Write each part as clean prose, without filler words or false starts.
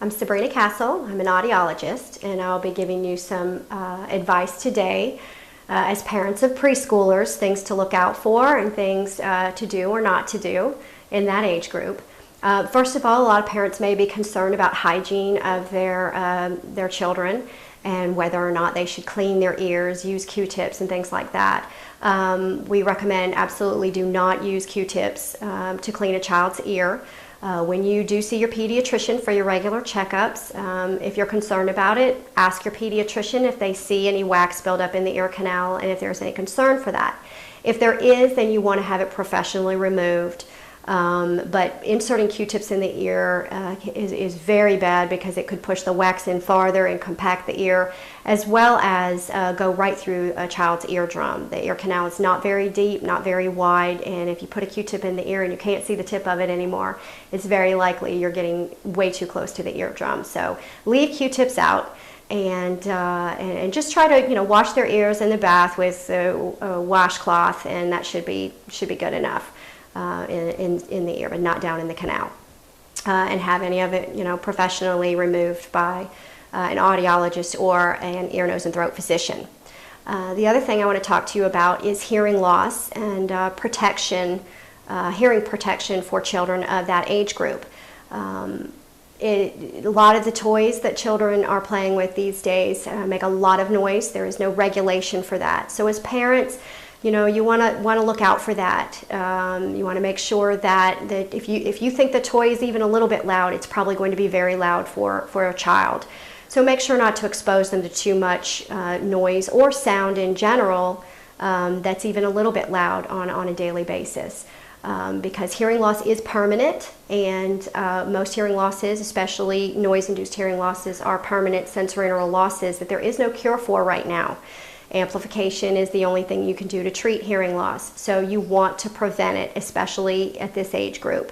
I'm Sabrina Kaestle. I'm an audiologist, and I'll be giving you some advice today as parents of preschoolers, things to look out for and things to do or not to do in that age group. First of all, a lot of parents may be concerned about hygiene of their children and whether or not they should clean their ears, use Q-tips and things like that. We recommend absolutely do not use Q-tips to clean a child's ear. When you do see your pediatrician for your regular checkups, if you're concerned about it, ask your pediatrician if they see any wax buildup in the ear canal and if there's any concern for that. If there is, then you want to have it professionally removed. But inserting Q-tips in the ear is very bad because it could push the wax in farther and compact the ear, as well as go right through a child's eardrum. The ear canal is not very deep, not very wide, and if you put a Q-tip in the ear and you can't see the tip of it anymore, it's very likely you're getting way too close to the eardrum. So leave Q-tips out. And just try to wash their ears in the bath with a washcloth, and that should be good enough. In the ear, but not down in the canal, and have any of it professionally removed by an audiologist or an ear, nose, and throat physician. The other thing I want to talk to you about is hearing loss and hearing protection for children of that age group. A lot of the toys that children are playing with these days make a lot of noise. There is no regulation for that. So as parents, you want to look out for that. You want to make sure that if you think the toy is even a little bit loud, it's probably going to be very loud for a child. So make sure not to expose them to too much noise or sound in general that's even a little bit loud on a daily basis. Because hearing loss is permanent, and most hearing losses, especially noise-induced hearing losses, are permanent sensorineural losses that there is no cure for right now. Amplification is the only thing you can do to treat hearing loss, so you want to prevent it, especially at this age group.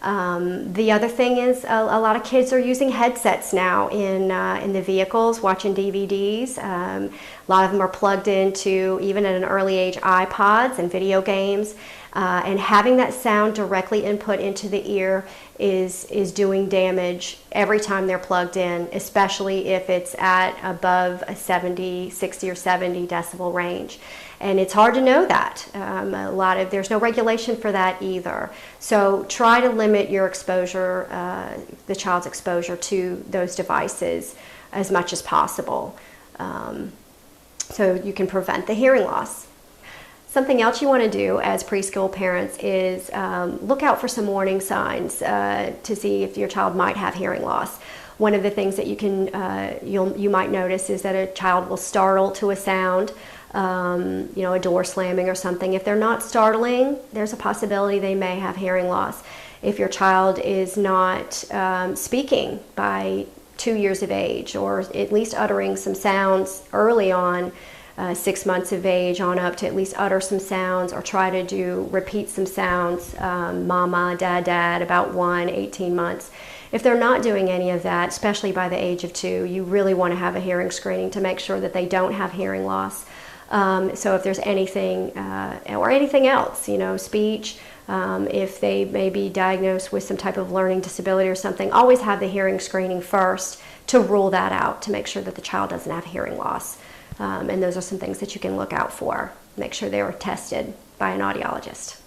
The other thing is a lot of kids are using headsets now in the vehicles, watching DVDs. A lot of them are plugged into, even at an early age, iPods and video games. And having that sound directly input into the ear is doing damage every time they're plugged in, especially if it's at above a 60 or 70 decibel range. And it's hard to know that. There's no regulation for that either. So try to limit your exposure, the child's exposure to those devices as much as possible, so you can prevent the hearing loss. Something else you want to do as preschool parents is look out for some warning signs to see if your child might have hearing loss. One of the things that you might notice is that a child will startle to a sound, a door slamming or something. If they're not startling, there's a possibility they may have hearing loss. If your child is not speaking by 2 years of age, or at least uttering some sounds early on, 6 months of age on up, to at least utter some sounds or try to repeat some sounds, mama, dad, about 18 months. If they're not doing any of that, especially by the age of 2, you really want to have a hearing screening to make sure that they don't have hearing loss. So if there's anything or anything else, speech, if they may be diagnosed with some type of learning disability or something, always have the hearing screening first to rule that out, to make sure that the child doesn't have hearing loss. And those are some things that you can look out for. Make sure they were tested by an audiologist.